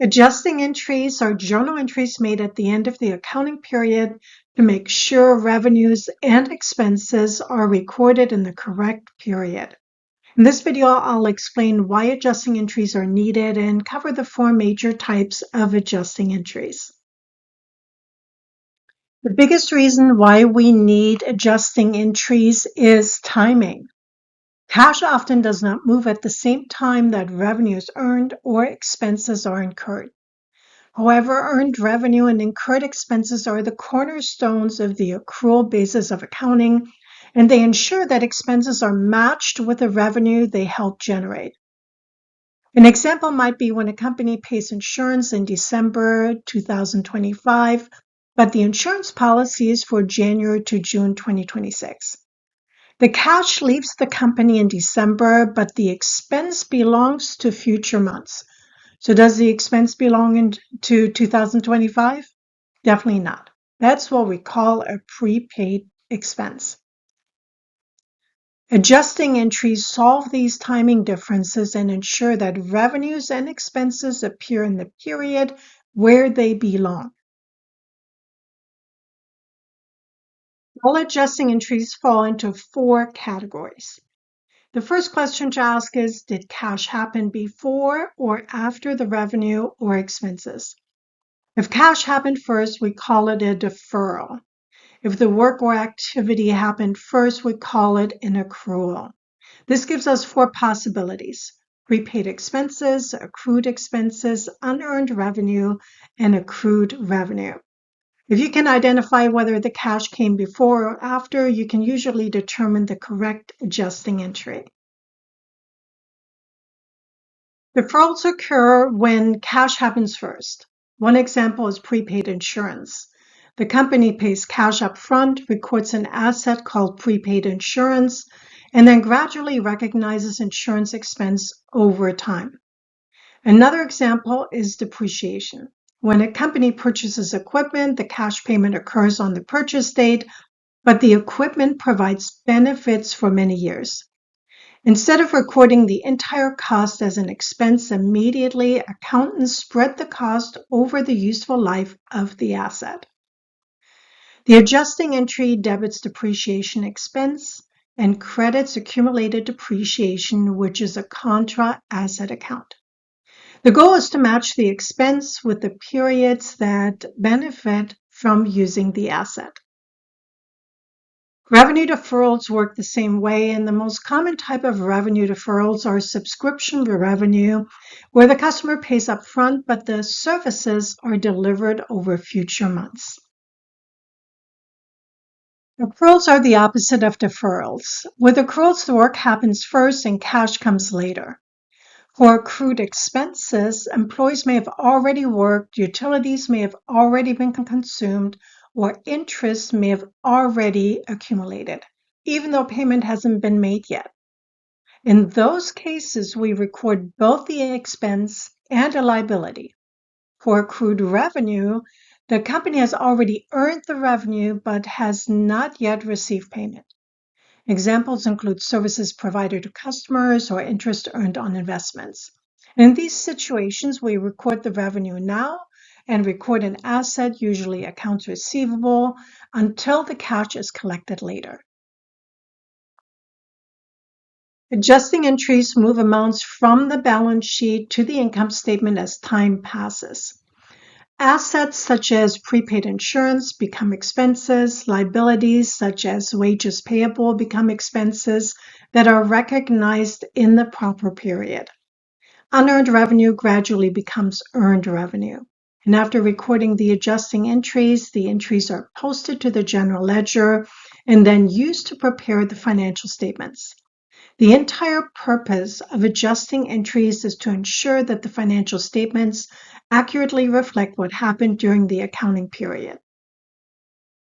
Adjusting entries are journal entries made at the end of the accounting period to make sure revenues and expenses are recorded in the correct period. In this video, I'll explain why adjusting entries are needed and cover the 4 major types of adjusting entries. The biggest reason why we need adjusting entries is timing. Cash often does not move at the same time that revenue is earned or expenses are incurred. However, earned revenue and incurred expenses are the cornerstones of the accrual basis of accounting, and they ensure that expenses are matched with the revenue they help generate. An example might be when a company pays insurance in December 2025, but the insurance policy is for January to June 2026. The cash leaves the company in December, but the expense belongs to future months. So does the expense belong to 2025? Definitely not. That's what we call a prepaid expense. Adjusting entries solve these timing differences and ensure that revenues and expenses appear in the period where they belong. All adjusting entries fall into 4 categories. The first question to ask is, did cash happen before or after the revenue or expenses? If cash happened first, we call it a deferral. If the work or activity happened first, we call it an accrual. This gives us 4 possibilities: prepaid expenses, accrued expenses, unearned revenue, and accrued revenue. If you can identify whether the cash came before or after, you can usually determine the correct adjusting entry. Deferrals occur when cash happens first. One example is prepaid insurance. The company pays cash up front, records an asset called prepaid insurance, and then gradually recognizes insurance expense over time. Another example is depreciation. When a company purchases equipment, the cash payment occurs on the purchase date, but the equipment provides benefits for many years. Instead of recording the entire cost as an expense immediately, accountants spread the cost over the useful life of the asset. The adjusting entry debits depreciation expense and credits accumulated depreciation, which is a contra asset account. The goal is to match the expense with the periods that benefit from using the asset. Revenue deferrals work the same way, and the most common type of revenue deferrals are subscription revenue, where the customer pays up front, but the services are delivered over future months. Accruals are the opposite of deferrals. With accruals, the work happens first and cash comes later. For accrued expenses, employees may have already worked, utilities may have already been consumed, or interest may have already accumulated, even though payment hasn't been made yet. In those cases, we record both the expense and a liability. For accrued revenue, the company has already earned the revenue but has not yet received payment. Examples include services provided to customers or interest earned on investments. In these situations, we record the revenue now and record an asset, usually accounts receivable, until the cash is collected later. Adjusting entries move amounts from the balance sheet to the income statement as time passes. Assets such as prepaid insurance become expenses. Liabilities such as wages payable become expenses that are recognized in the proper period. Unearned revenue gradually becomes earned revenue. And after recording the adjusting entries, the entries are posted to the general ledger and then used to prepare the financial statements. The entire purpose of adjusting entries is to ensure that the financial statements accurately reflect what happened during the accounting period.